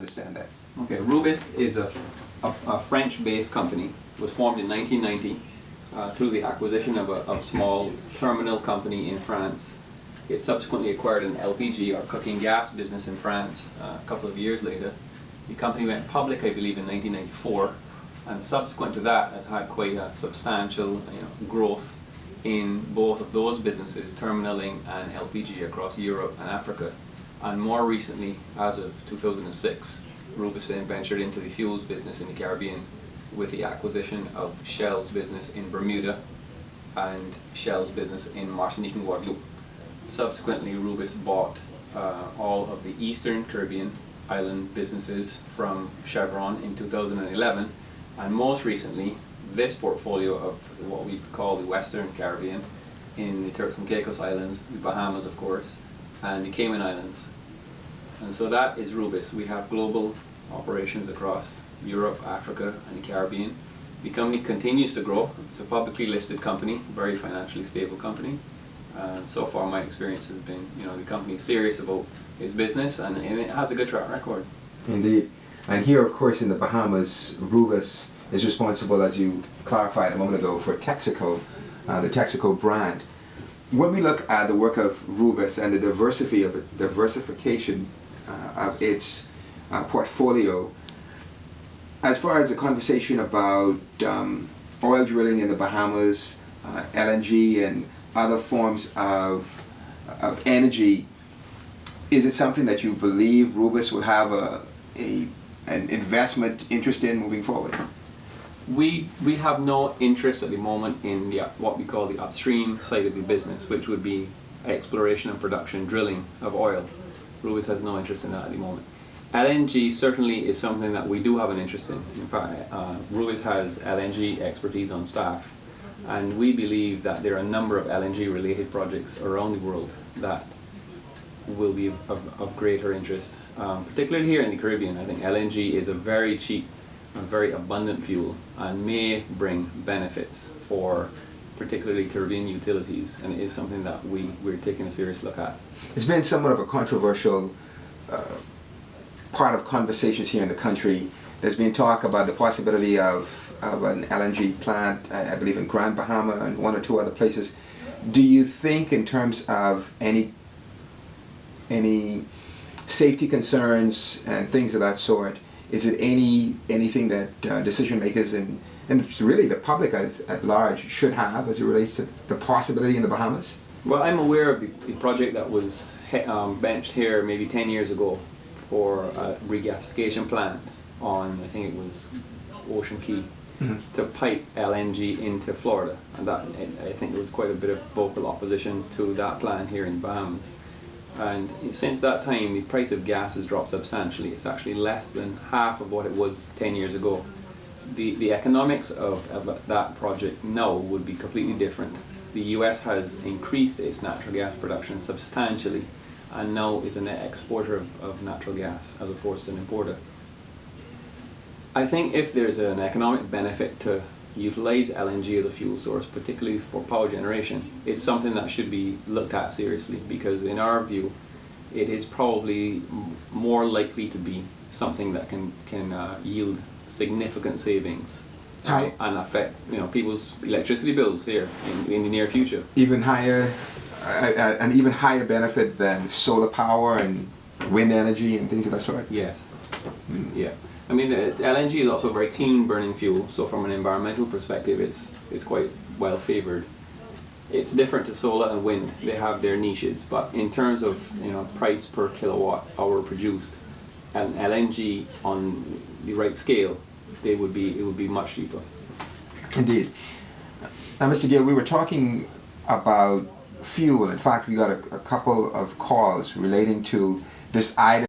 Understand that. Okay, RUBIS is a French-based company. It was formed in 1990 through the acquisition of a small terminal company in France. It subsequently acquired an LPG or cooking gas business in France a couple of years later. The company went public, I believe, in 1994, and subsequent to that has had quite a substantial growth in both of those businesses, terminaling and LPG, across Europe and Africa. And more recently, as of 2006, RUBIS then ventured into the fuels business in the Caribbean with the acquisition of Shell's business in Bermuda and Shell's business in Martinique and Guadeloupe. Subsequently, RUBIS bought all of the Eastern Caribbean island businesses from Chevron in 2011, and most recently, this portfolio of what we call the Western Caribbean in the Turks and Caicos Islands, the Bahamas, of course, and the Cayman Islands. And so that is RUBIS. We have global operations across Europe, Africa, and the Caribbean. The company continues to grow. It's a publicly listed company, very financially stable company. So far my experience has been, the company's serious about its business, and it has a good track record. Indeed. And here, of course, in the Bahamas, RUBIS is responsible, as you clarified a moment ago, for Texaco, the Texaco brand. When we look at the work of RUBIS and the diversification of its portfolio, as far as the conversation about oil drilling in the Bahamas, LNG and other forms of energy, is it something that you believe RUBIS will have an investment interest in moving forward? We have no interest at the moment in what we call the upstream side of the business, which would be exploration and production, drilling of oil. RUBIS has no interest in that at the moment. LNG certainly is something that we do have an interest in. In fact, RUBIS has LNG expertise on staff, and we believe that there are a number of LNG related projects around the world that will be of greater interest, particularly here in the Caribbean. I think LNG is a very cheap and very abundant fuel and may bring benefits for particularly Caribbean utilities, and it is something that we're taking a serious look at. It's been somewhat of a controversial part of conversations here in the country. There's been talk about the possibility of an LNG plant, I believe in Grand Bahama and one or two other places. Do you think, in terms of any safety concerns and things of that sort, is it anything that decision makers and really the public at large should have as it relates to the possibility in the Bahamas? Well, I'm aware of the project that was benched here maybe 10 years ago for a regasification plant on, I think it was Ocean Key, to pipe LNG into Florida, and that, I think there was quite a bit of vocal opposition to that plan here in the Bahamas. And since that time, the price of gas has dropped substantially. It's actually less than half of what it was 10 years ago. The economics of that project now would be completely different. The US has increased its natural gas production substantially, and now is a net exporter of natural gas as opposed to an importer. I think if there's an economic benefit to utilize LNG as a fuel source, particularly for power generation, it's something that should be looked at seriously, because in our view it is probably more likely to be something that can yield significant savings and affect people's electricity bills here in the near future. Even higher, an even higher benefit than solar power and wind energy and things of that sort? Yes. Yeah. I mean, LNG is also a very clean burning fuel, so from an environmental perspective it's quite well favored. It's different to solar and wind. They have their niches, but in terms of price per kilowatt hour produced, and LNG on the right scale, it would be much cheaper. Indeed. Now, Mr. Gill, we were talking about fuel. In fact, we got a couple of calls relating to this item